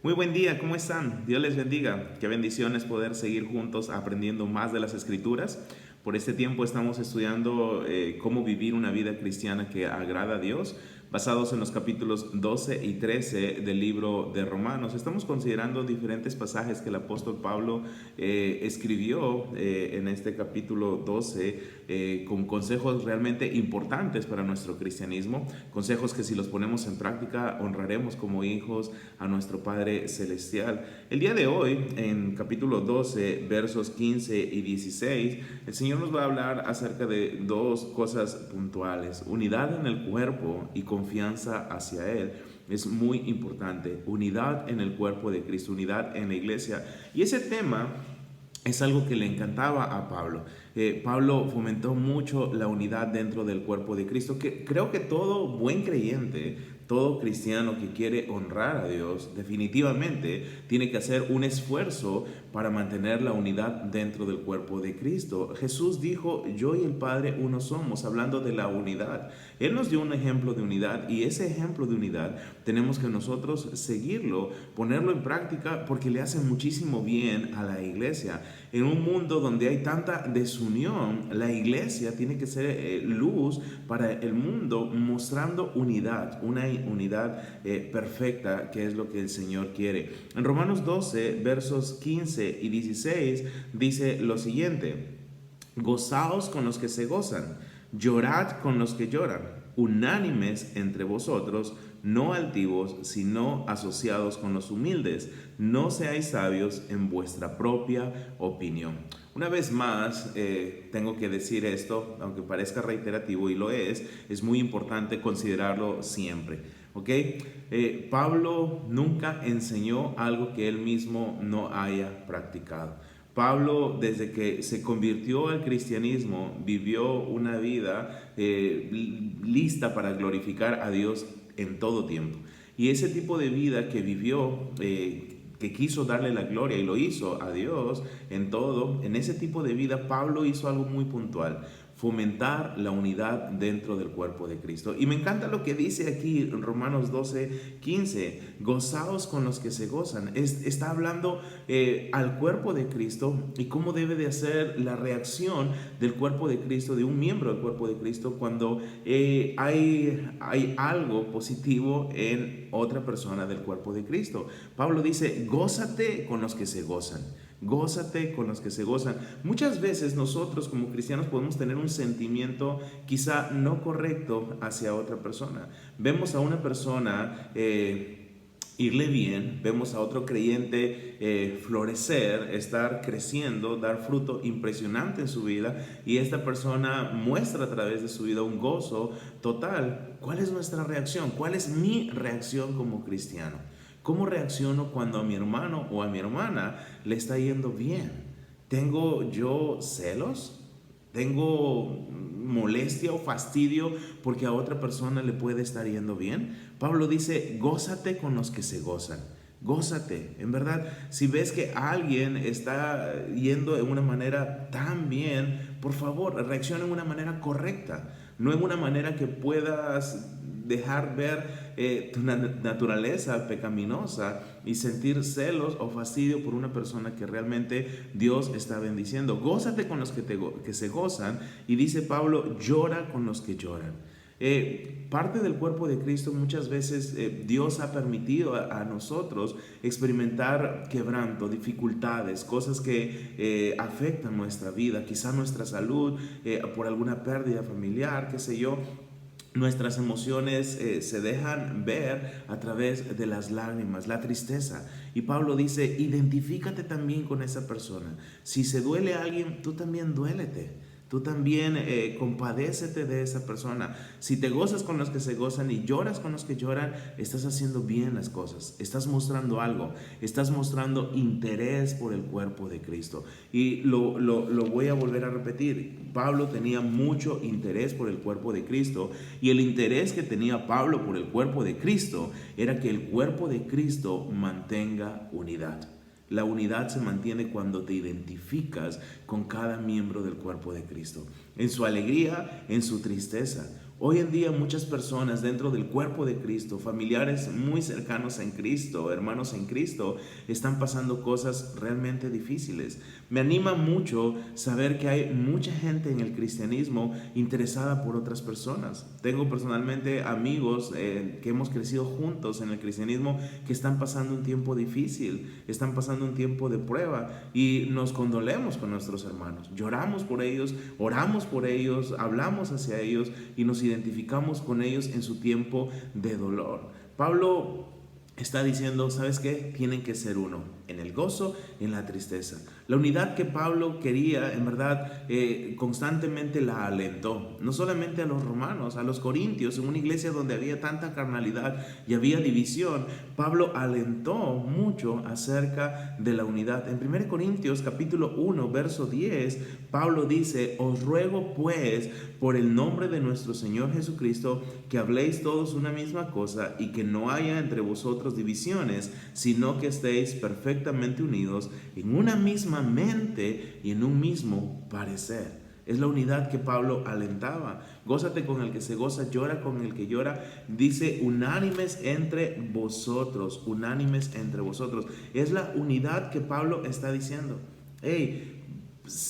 Muy buen día, ¿cómo están? Dios les bendiga. Qué bendición es poder seguir juntos aprendiendo más de las Escrituras. Por este tiempo estamos estudiando cómo vivir una vida cristiana que agrada a Dios, basados en los capítulos 12 y 13 del libro de Romanos. Estamos considerando diferentes pasajes que el apóstol Pablo escribió en este capítulo 12 con consejos realmente importantes para nuestro cristianismo, consejos que si los ponemos en práctica honraremos como hijos a nuestro Padre Celestial. El día de hoy, en capítulo 12, versos 15 y 16, el Señor nos va a hablar acerca de dos cosas puntuales: unidad en el cuerpo y confianza hacia Él. Es muy importante, unidad en el cuerpo de Cristo, unidad en la iglesia. Y ese tema es algo que le encantaba a Pablo. Pablo fomentó mucho la unidad dentro del cuerpo de Cristo, que creo que todo buen creyente, todo cristiano que quiere honrar a Dios, definitivamente tiene que hacer un esfuerzo para mantener la unidad dentro del cuerpo de Cristo. Jesús dijo: yo y el Padre uno somos, hablando de la unidad. Él nos dio un ejemplo de unidad, y ese ejemplo de unidad tenemos que nosotros seguirlo, ponerlo en práctica, porque le hace muchísimo bien a la iglesia. En un mundo donde hay tanta desunión, la iglesia tiene que ser luz para el mundo, mostrando unidad, una unidad perfecta, que es lo que el Señor quiere. En Romanos 12, versos 15 y 16 dice lo siguiente: gozaos con los que se gozan, llorad con los que lloran, unánimes entre vosotros, no altivos, sino asociados con los humildes. No seáis sabios en vuestra propia opinión. Una vez más, tengo que decir esto, aunque parezca reiterativo, y lo es muy importante considerarlo siempre. ¿Ok? Pablo nunca enseñó algo que él mismo no haya practicado. Pablo, desde que se convirtió al cristianismo, vivió una vida lista para glorificar a Dios en todo tiempo. Y ese tipo de vida que vivió, que quiso darle la gloria y lo hizo a Dios en todo, en ese tipo de vida Pablo hizo algo muy puntual: fomentar la unidad dentro del cuerpo de Cristo. Y me encanta lo que dice aquí en Romanos 12, 15: gozaos con los que se gozan. Está hablando al cuerpo de Cristo y cómo debe de ser la reacción del cuerpo de Cristo, de un miembro del cuerpo de Cristo, cuando hay algo positivo en otra persona del cuerpo de Cristo. Pablo dice: gózate con los que se gozan. Gózate con los que se gozan. Muchas veces nosotros como cristianos podemos tener un sentimiento quizá no correcto hacia otra persona. Vemos a una persona irle bien, vemos a otro creyente florecer, estar creciendo, dar fruto impresionante en su vida, y esta persona muestra a través de su vida un gozo total. ¿Cuál es nuestra reacción? ¿Cuál es mi reacción como cristiano? ¿Cómo reacciono cuando a mi hermano o a mi hermana le está yendo bien? ¿Tengo yo celos? ¿Tengo molestia o fastidio porque a otra persona le puede estar yendo bien? Pablo dice: gózate con los que se gozan. Gózate, en verdad. Si ves que alguien está yendo de una manera tan bien, por favor, reacciona de una manera correcta, no en una manera que puedas dejar ver tu naturaleza pecaminosa y sentir celos o fastidio por una persona que realmente Dios está bendiciendo. Gózate con los que se gozan, y dice Pablo: llora con los que lloran. Parte del cuerpo de Cristo, muchas veces Dios ha permitido a nosotros experimentar quebranto, dificultades, cosas que afectan nuestra vida, quizá nuestra salud, por alguna pérdida familiar, qué sé yo. Nuestras emociones se dejan ver a través de las lágrimas, la tristeza. Y Pablo dice: identifícate también con esa persona. Si se duele a alguien, tú también duélete. Tú también compadécete de esa persona. Si te gozas con los que se gozan y lloras con los que lloran, estás haciendo bien las cosas. Estás mostrando algo. Estás mostrando interés por el cuerpo de Cristo. Y lo voy a volver a repetir. Pablo tenía mucho interés por el cuerpo de Cristo. Y el interés que tenía Pablo por el cuerpo de Cristo era que el cuerpo de Cristo mantenga unidad. La unidad se mantiene cuando te identificas con cada miembro del cuerpo de Cristo, en su alegría, en su tristeza. Hoy en día muchas personas dentro del cuerpo de Cristo, familiares muy cercanos en Cristo, hermanos en Cristo, están pasando cosas realmente difíciles. Me anima mucho saber que hay mucha gente en el cristianismo interesada por otras personas. Tengo personalmente amigos que hemos crecido juntos en el cristianismo que están pasando un tiempo difícil, están pasando un tiempo de prueba y nos condolemos con nuestros hermanos. Lloramos por ellos, oramos por ellos, hablamos hacia ellos y nos identificamos con ellos en su tiempo de dolor. Pablo está diciendo, ¿sabes qué? Tienen que ser uno, en el gozo, en la tristeza. La unidad que Pablo quería, en verdad, constantemente la alentó. No solamente a los romanos, a los corintios, en una iglesia donde había tanta carnalidad y había división, Pablo alentó mucho acerca de la unidad. En 1 Corintios capítulo 1, verso 10, Pablo dice, os ruego pues, por el nombre de nuestro Señor Jesucristo, que habléis todos una misma cosa y que no haya entre vosotros divisiones, sino que estéis perfectamente unidos en una misma mente y en un mismo parecer. Es la unidad que Pablo alentaba. Gózate con el que se goza, llora con el que llora. Dice unánimes entre vosotros, unánimes entre vosotros. Es la unidad que Pablo está diciendo. Hey,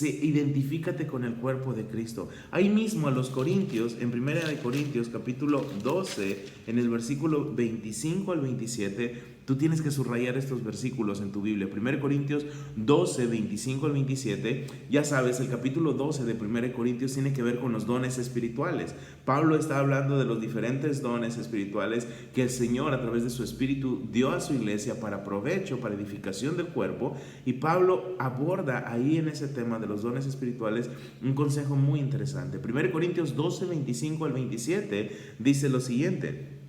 identifícate con el cuerpo de Cristo. Ahí mismo a los Corintios, en 1 Corintios capítulo 12, en el versículo 25 al 27, tú tienes que subrayar estos versículos en tu Biblia. 1 Corintios 12, 25 al 27. Ya sabes, el capítulo 12 de 1 Corintios tiene que ver con los dones espirituales. Pablo está hablando de los diferentes dones espirituales que el Señor a través de su Espíritu dio a su iglesia para provecho, para edificación del cuerpo. Y Pablo aborda ahí en ese tema de los dones espirituales un consejo muy interesante. 1 Corintios 12, 25 al 27 dice lo siguiente: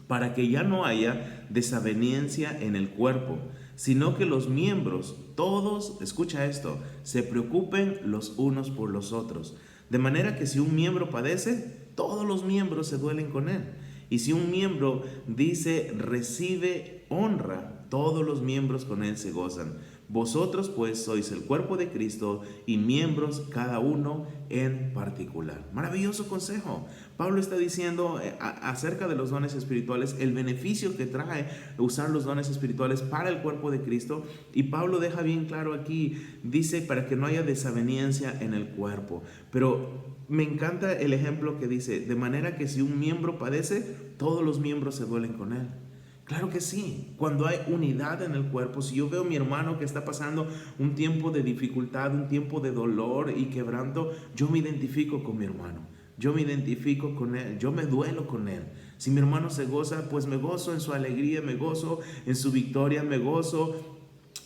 para que ya no haya desaveniencia en el cuerpo, sino que los miembros, todos, escucha esto, se preocupen los unos por los otros. De manera que si un miembro padece, todos los miembros se duelen con él. Y si un miembro dice recibe honra, todos los miembros con él se gozan. Vosotros pues sois el cuerpo de Cristo y miembros cada uno en particular. Maravilloso consejo. Pablo está diciendo acerca de los dones espirituales, el beneficio que trae usar los dones espirituales para el cuerpo de Cristo. Y Pablo deja bien claro aquí, dice para que no haya desaveniencia en el cuerpo. Pero me encanta el ejemplo que dice, de manera que si un miembro padece, todos los miembros se duelen con él. Claro que sí, cuando hay unidad en el cuerpo, si yo veo a mi hermano que está pasando un tiempo de dificultad, un tiempo de dolor y quebranto, yo me identifico con mi hermano, yo me identifico con él, yo me duelo con él. Si mi hermano se goza, pues me gozo en su alegría, me gozo en su victoria, me gozo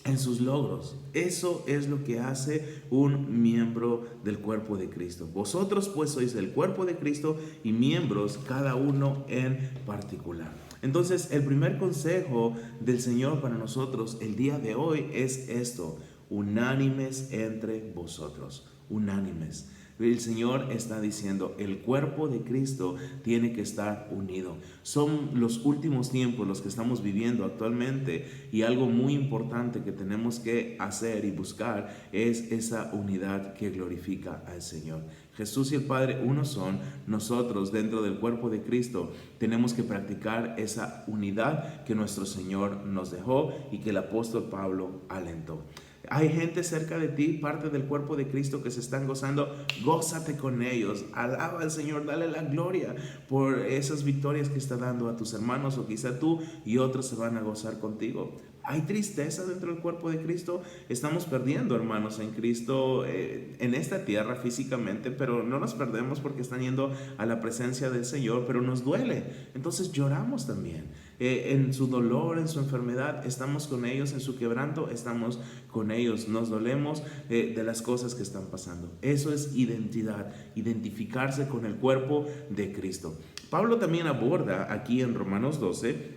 en sus logros. Eso es lo que hace un miembro del cuerpo de Cristo. Vosotros pues sois el cuerpo de Cristo y miembros cada uno en particular. Entonces, el primer consejo del Señor para nosotros el día de hoy es esto: unánimes entre vosotros, unánimes. El Señor está diciendo, el cuerpo de Cristo tiene que estar unido. Son los últimos tiempos los que estamos viviendo actualmente y algo muy importante que tenemos que hacer y buscar es esa unidad que glorifica al Señor. Jesús y el Padre uno son. Nosotros dentro del cuerpo de Cristo tenemos que practicar esa unidad que nuestro Señor nos dejó y que el apóstol Pablo alentó. Hay gente cerca de ti, parte del cuerpo de Cristo, que se están gozando. Gózate con ellos, alaba al Señor, dale la gloria por esas victorias que está dando a tus hermanos, o quizá tú y otros se van a gozar contigo. Hay tristeza dentro del cuerpo de Cristo. Estamos perdiendo hermanos en Cristo en esta tierra físicamente, pero no nos perdemos porque están yendo a la presencia del Señor, pero nos duele. Entonces lloramos también. En su dolor, en su enfermedad, estamos con ellos. En su quebranto, estamos con ellos. Nos dolemos de las cosas que están pasando. Eso es identidad, identificarse con el cuerpo de Cristo. Pablo también aborda aquí en Romanos 12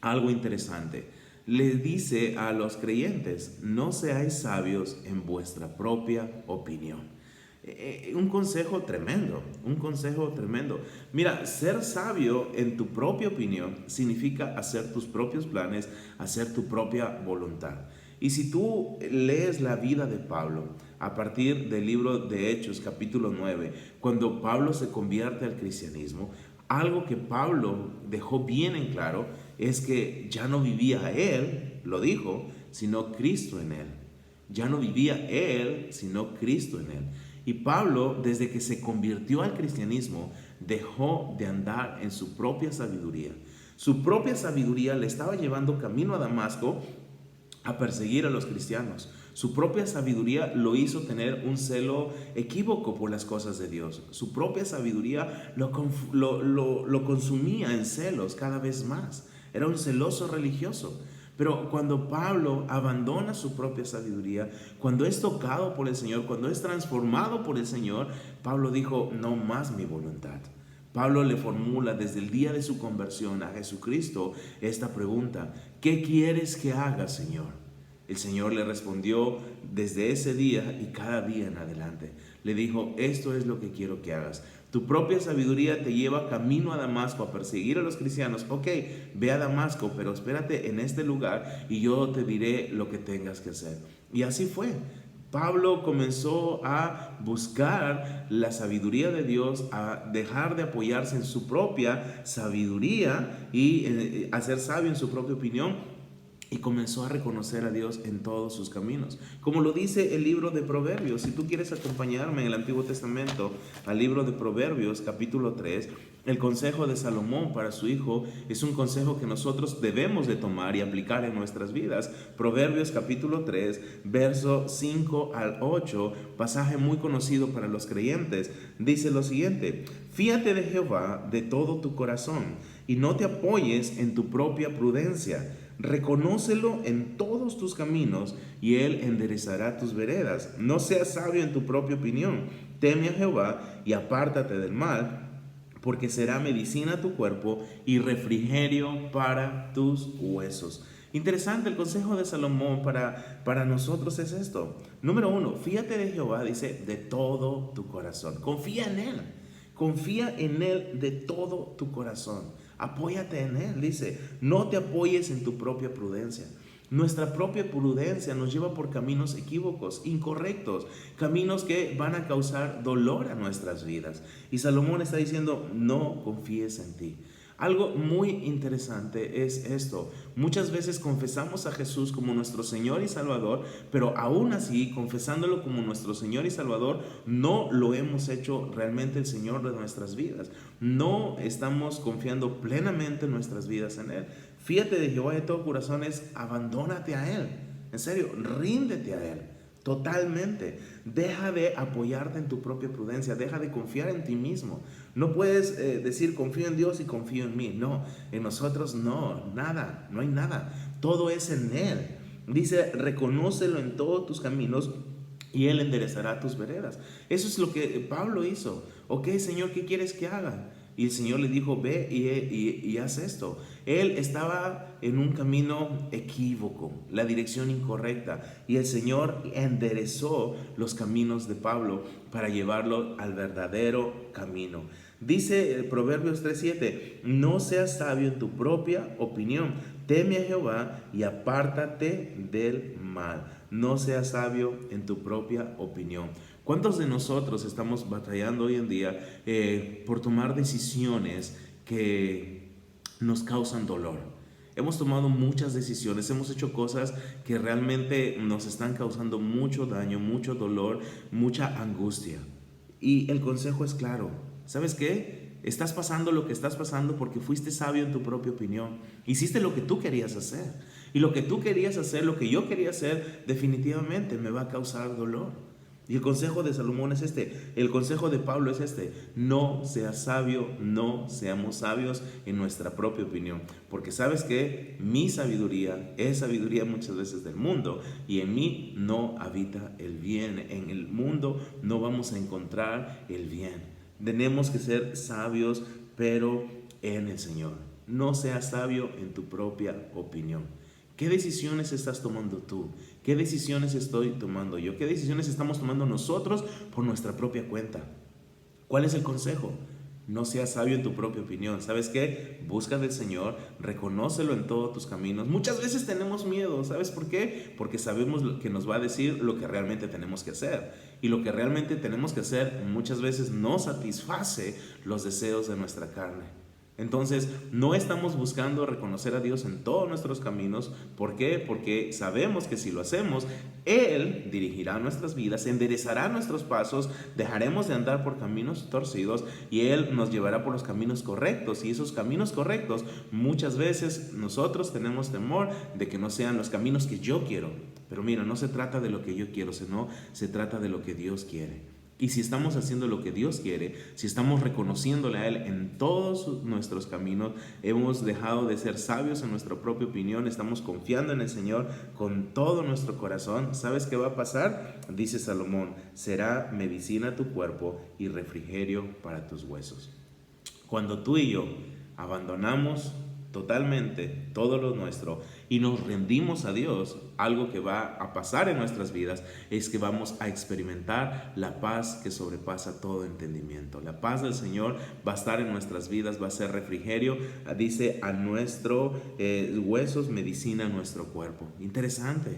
algo interesante. Le dice a los creyentes, no seáis sabios en vuestra propia opinión. Un consejo tremendo, un consejo tremendo. Mira, ser sabio en tu propia opinión significa hacer tus propios planes, hacer tu propia voluntad. Y si tú lees la vida de Pablo a partir del libro de Hechos, capítulo 9, cuando Pablo se convierte al cristianismo, algo que Pablo dejó bien en claro es que ya no vivía él, lo dijo, sino Cristo en él. Ya no vivía él, sino Cristo en él. Y Pablo, desde que se convirtió al cristianismo, dejó de andar en su propia sabiduría. Su propia sabiduría le estaba llevando camino a Damasco a perseguir a los cristianos. Su propia sabiduría lo hizo tener un celo equívoco por las cosas de Dios. Su propia sabiduría lo consumía en celos cada vez más. Era un celoso religioso. Pero cuando Pablo abandona su propia sabiduría, cuando es tocado por el Señor, cuando es transformado por el Señor, Pablo dijo, no más mi voluntad. Pablo le formula desde el día de su conversión a Jesucristo esta pregunta: ¿qué quieres que haga, Señor? El Señor le respondió desde ese día y cada día en adelante. Le dijo, esto es lo que quiero que hagas. Tu propia sabiduría te lleva camino a Damasco a perseguir a los cristianos. Ok, ve a Damasco, pero espérate en este lugar y yo te diré lo que tengas que hacer. Y así fue. Pablo comenzó a buscar la sabiduría de Dios, a dejar de apoyarse en su propia sabiduría y a ser sabio en su propia opinión, y comenzó a reconocer a Dios en todos sus caminos. Como lo dice el libro de Proverbios. Si tú quieres acompañarme en el Antiguo Testamento al libro de Proverbios, capítulo 3, el consejo de Salomón para su hijo es un consejo que nosotros debemos de tomar y aplicar en nuestras vidas. Proverbios capítulo 3, verso 5 al 8, pasaje muy conocido para los creyentes, dice lo siguiente: fíate de Jehová de todo tu corazón y no te apoyes en tu propia prudencia. Reconócelo en todos tus caminos y Él enderezará tus veredas. No seas sabio en tu propia opinión. Teme a Jehová y apártate del mal, porque será medicina a tu cuerpo y refrigerio para tus huesos. Interesante, el consejo de Salomón para nosotros es esto. Número 1, fíate de Jehová, dice, de todo tu corazón. Confía en Él. Confía en Él de todo tu corazón. Apóyate en Él, dice. No te apoyes en tu propia prudencia. Nuestra propia prudencia nos lleva por caminos equívocos, incorrectos, caminos que van a causar dolor a nuestras vidas. Y Salomón está diciendo, no confíes en ti. Algo muy interesante es esto. Muchas veces confesamos a Jesús como nuestro Señor y Salvador, pero aún así, confesándolo como nuestro Señor y Salvador, no lo hemos hecho realmente el Señor de nuestras vidas. No estamos confiando plenamente nuestras vidas en Él. Fíjate de Jehová de todo corazón, es abandónate a Él. En serio, ríndete a Él. Totalmente. Deja de apoyarte en tu propia prudencia. Deja de confiar en ti mismo. No puedes decir confío en Dios y confío en mí. No, en nosotros no, nada, no hay nada. Todo es en Él. Dice, reconócelo en todos tus caminos y Él enderezará tus veredas. Eso es lo que Pablo hizo. Ok, Señor, ¿qué quieres que haga? Y el Señor le dijo, ve y haz esto. Él estaba en un camino equívoco, la dirección incorrecta. Y el Señor enderezó los caminos de Pablo para llevarlo al verdadero camino. Dice el Proverbios 3:7, no seas sabio en tu propia opinión. Teme a Jehová y apártate del mal. No seas sabio en tu propia opinión. ¿Cuántos de nosotros estamos batallando hoy en día por tomar decisiones que nos causan dolor? Hemos tomado muchas decisiones, hemos hecho cosas que realmente nos están causando mucho daño, mucho dolor, mucha angustia. Y el consejo es claro. ¿Sabes qué? Estás pasando lo que estás pasando porque fuiste sabio en tu propia opinión. Hiciste lo que tú querías hacer. Y lo que tú querías hacer, lo que yo quería hacer, definitivamente me va a causar dolor. Y el consejo de Salomón es este, el consejo de Pablo es este: no seas sabio, no seamos sabios en nuestra propia opinión, porque sabes que mi sabiduría es sabiduría muchas veces del mundo, y en mí no habita el bien, en el mundo no vamos a encontrar el bien. Tenemos que ser sabios, pero en el Señor. No seas sabio en tu propia opinión. ¿Qué decisiones estás tomando tú? ¿Qué decisiones estoy tomando yo? ¿Qué decisiones estamos tomando nosotros por nuestra propia cuenta? ¿Cuál es el consejo? No seas sabio en tu propia opinión. ¿Sabes qué? Busca del Señor, reconócelo en todos tus caminos. Muchas veces tenemos miedo. ¿Sabes por qué? Porque sabemos que nos va a decir lo que realmente tenemos que hacer. Y lo que realmente tenemos que hacer muchas veces no satisface los deseos de nuestra carne. Entonces, no estamos buscando reconocer a Dios en todos nuestros caminos. ¿Por qué? Porque sabemos que si lo hacemos, Él dirigirá nuestras vidas, enderezará nuestros pasos, dejaremos de andar por caminos torcidos y Él nos llevará por los caminos correctos. Y esos caminos correctos, muchas veces nosotros tenemos temor de que no sean los caminos que yo quiero. Pero mira, no se trata de lo que yo quiero, sino se trata de lo que Dios quiere. Y si estamos haciendo lo que Dios quiere, si estamos reconociéndole a Él en todos nuestros caminos, hemos dejado de ser sabios en nuestra propia opinión, estamos confiando en el Señor con todo nuestro corazón, ¿sabes qué va a pasar? Dice Salomón, será medicina a tu cuerpo y refrigerio para tus huesos. Cuando tú y yo abandonamos totalmente todo lo nuestro y nos rendimos a Dios, algo que va a pasar en nuestras vidas es que vamos a experimentar la paz que sobrepasa todo entendimiento. La paz del Señor va a estar en nuestras vidas, va a ser refrigerio, dice, a nuestros huesos, medicina a nuestro cuerpo. Interesante.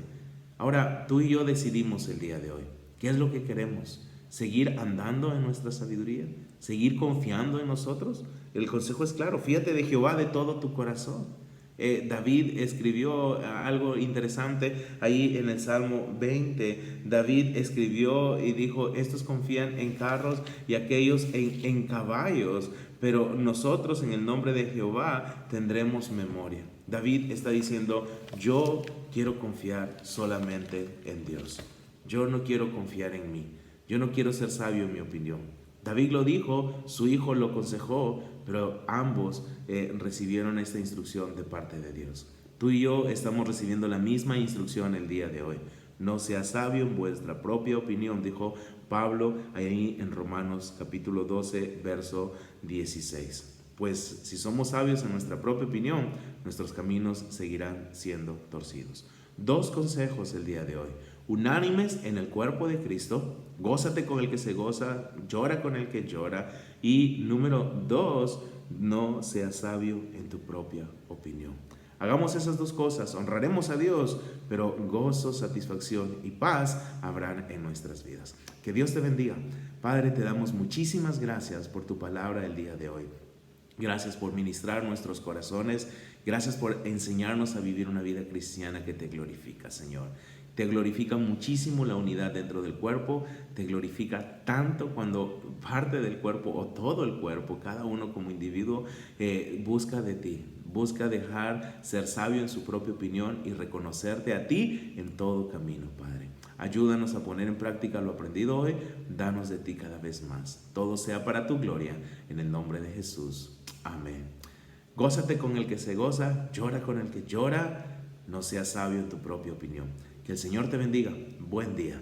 Ahora, tú y yo decidimos el día de hoy, ¿qué es lo que queremos? ¿Seguir andando en nuestra sabiduría? ¿Seguir confiando en nosotros? El consejo es claro, fíate de Jehová de todo tu corazón. David escribió algo interesante ahí en el Salmo 20. David escribió y dijo, estos confían en carros y aquellos en caballos, pero nosotros en el nombre de Jehová tendremos memoria. David está diciendo, yo quiero confiar solamente en Dios. Yo no quiero confiar en mí. Yo no quiero ser sabio en mi opinión. David lo dijo, su hijo lo aconsejó, pero ambos recibieron esta instrucción de parte de Dios. Tú y yo estamos recibiendo la misma instrucción el día de hoy. No seas sabio en vuestra propia opinión, dijo Pablo ahí en Romanos capítulo 12, verso 16. Pues si somos sabios en nuestra propia opinión, nuestros caminos seguirán siendo torcidos. 2 consejos el día de hoy. Unánimes en el cuerpo de Cristo, gózate con el que se goza, llora con el que llora. Y número 2, no seas sabio en tu propia opinión. Hagamos esas 2 cosas, honraremos a Dios, pero gozo, satisfacción y paz habrán en nuestras vidas. Que Dios te bendiga. Padre, te damos muchísimas gracias por tu palabra el día de hoy. Gracias por ministrar nuestros corazones. Gracias por enseñarnos a vivir una vida cristiana que te glorifica, Señor. Te glorifica muchísimo la unidad dentro del cuerpo. Te glorifica tanto cuando parte del cuerpo o todo el cuerpo, cada uno como individuo, busca de ti. Busca dejar ser sabio en su propia opinión y reconocerte a ti en todo camino, Padre. Ayúdanos a poner en práctica lo aprendido hoy. Danos de ti cada vez más. Todo sea para tu gloria. En el nombre de Jesús. Amén. Gózate con el que se goza, llora con el que llora. No seas sabio en tu propia opinión. Que el Señor te bendiga. Buen día.